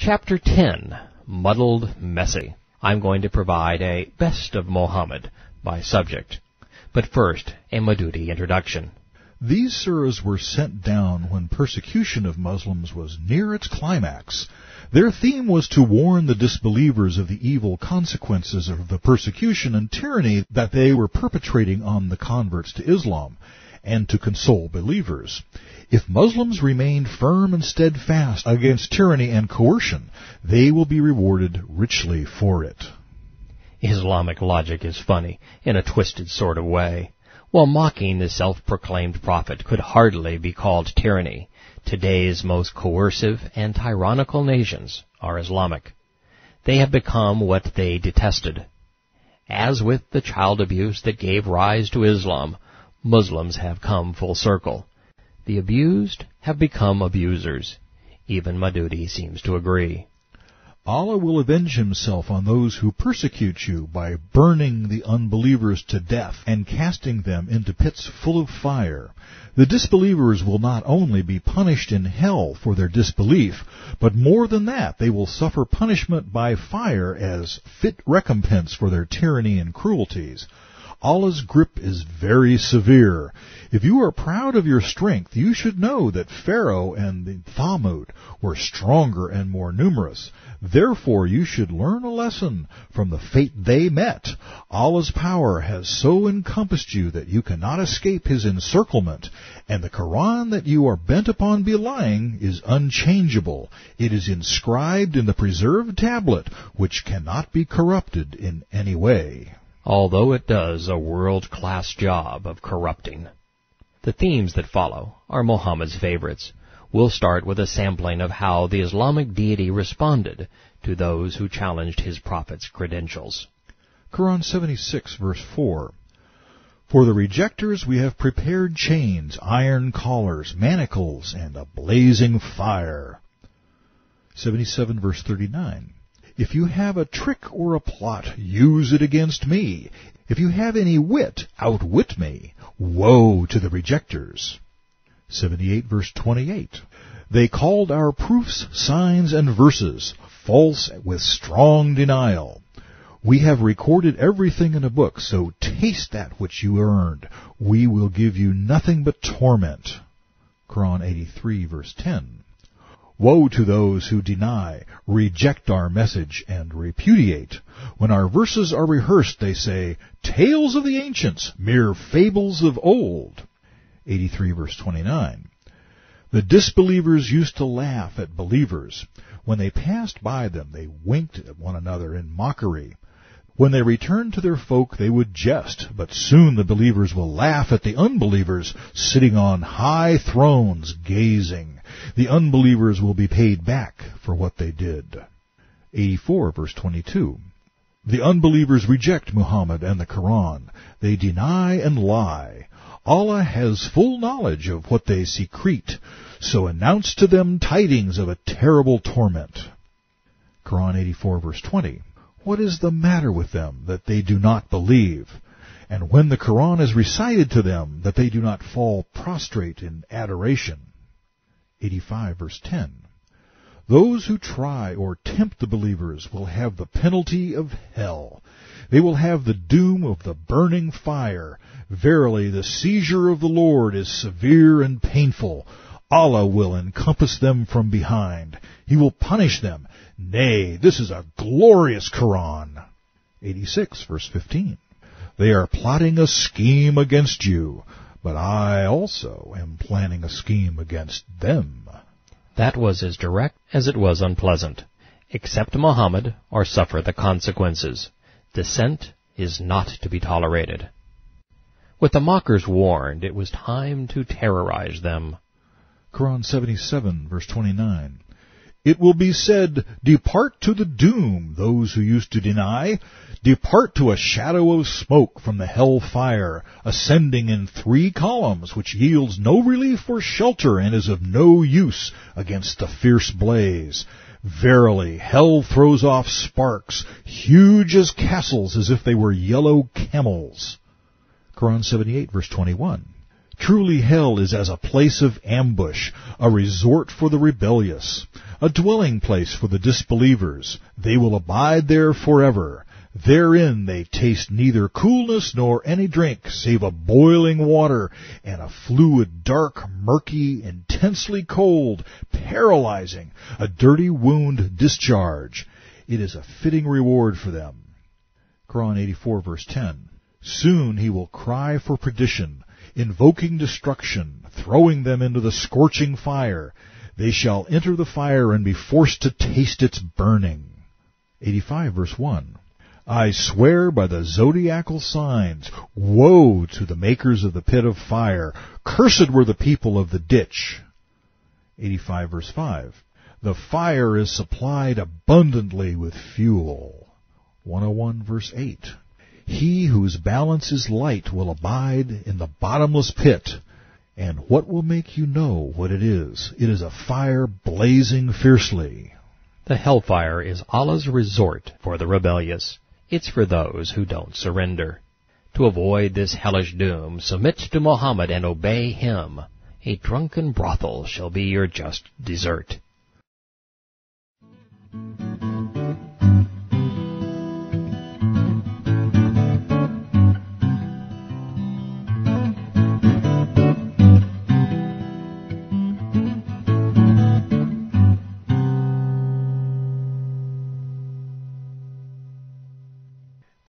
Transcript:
Chapter 10, Muddled, Messy. I'm going to provide a Best of Mohammad by subject. But first, a Madudi introduction. These surahs were sent down when persecution of Muslims was near its climax. Their theme was to warn the disbelievers of the evil consequences of the persecution and tyranny that they were perpetrating on the converts to Islam, and to console believers. If Muslims remain firm and steadfast against tyranny and coercion, they will be rewarded richly for it. Islamic logic is funny, in a twisted sort of way. While mocking the self-proclaimed prophet could hardly be called tyranny, today's most coercive and tyrannical nations are Islamic. They have become what they detested. As with the child abuse that gave rise to Islam, Muslims have come full circle. The abused have become abusers. Even Madudi seems to agree. Allah will avenge himself on those who persecute you by burning the unbelievers to death and casting them into pits full of fire. The disbelievers will not only be punished in hell for their disbelief, but more than that, they will suffer punishment by fire as fit recompense for their tyranny and cruelties. Allah's grip is very severe. If you are proud of your strength, you should know that Pharaoh and the Thamud were stronger and more numerous. Therefore, you should learn a lesson from the fate they met. Allah's power has so encompassed you that you cannot escape His encirclement, and the Koran that you are bent upon belying is unchangeable. It is inscribed in the preserved tablet, which cannot be corrupted in any way. Although it does a world-class job of corrupting. The themes that follow are Muhammad's favorites. We'll start with a sampling of how the Islamic deity responded to those who challenged his prophet's credentials. Quran 76, verse 4. For the rejectors we have prepared chains, iron collars, manacles, and a blazing fire. 77, verse 39. If you have a trick or a plot, use it against me. If you have any wit, outwit me. Woe to the rejectors. 78, verse 28. They called our proofs, signs, and verses, false with strong denial. We have recorded everything in a book, so taste that which you earned. We will give you nothing but torment. Quran 83, verse 10. Woe to those who deny, reject our message, and repudiate. When our verses are rehearsed, they say, tales of the ancients, mere fables of old. 83 verse 29. The disbelievers used to laugh at believers. When they passed by them, they winked at one another in mockery. When they returned to their folk, they would jest, but soon the believers will laugh at the unbelievers, sitting on high thrones, gazing. The unbelievers will be paid back for what they did. 84, verse 22. The unbelievers reject Muhammad and the Koran. They deny and lie. Allah has full knowledge of what they secrete, so announce to them tidings of a terrible torment. Quran 84, verse 20. What is the matter with them that they do not believe? And when the Koran is recited to them, that they do not fall prostrate in adoration. 85, verse 10. Those who try or tempt the believers will have the penalty of hell. They will have the doom of the burning fire. Verily, the seizure of the Lord is severe and painful. Allah will encompass them from behind. He will punish them. Nay, this is a glorious Koran. 86, verse 15. They are plotting a scheme against you, but I also am planning a scheme against them. That was as direct as it was unpleasant. Accept Muhammad or suffer the consequences. Dissent is not to be tolerated. With the mockers warned, it was time to terrorize them. Quran 77, verse 29. It will be said, depart to the doom, those who used to deny. Depart to a shadow of smoke from the hell fire, ascending in 3 columns, which yields no relief or shelter and is of no use against the fierce blaze. Verily, hell throws off sparks, huge as castles, as if they were yellow camels. Quran 78, verse 21. Truly hell is as a place of ambush, a resort for the rebellious. a dwelling place for the disbelievers. They will abide there forever. Therein they taste neither coolness nor any drink, save a boiling water, and a fluid dark, murky, intensely cold, paralyzing, a dirty wound discharge. It is a fitting reward for them. Koran 84, verse 10. Soon he will cry for perdition, invoking destruction, throwing them into the scorching fire. They shall enter the fire and be forced to taste its burning. 85, verse 1. I swear by the zodiacal signs, woe to the makers of the pit of fire. Cursed were the people of the ditch. 85, verse 5. The fire is supplied abundantly with fuel. 101, verse 8. He whose balance is light will abide in the bottomless pit. And what will make you know what it is? It is a fire blazing fiercely. The hellfire is Allah's resort for the rebellious. It's for those who don't surrender. To avoid this hellish doom, submit to Muhammad and obey him. A drunken brothel shall be your just desert.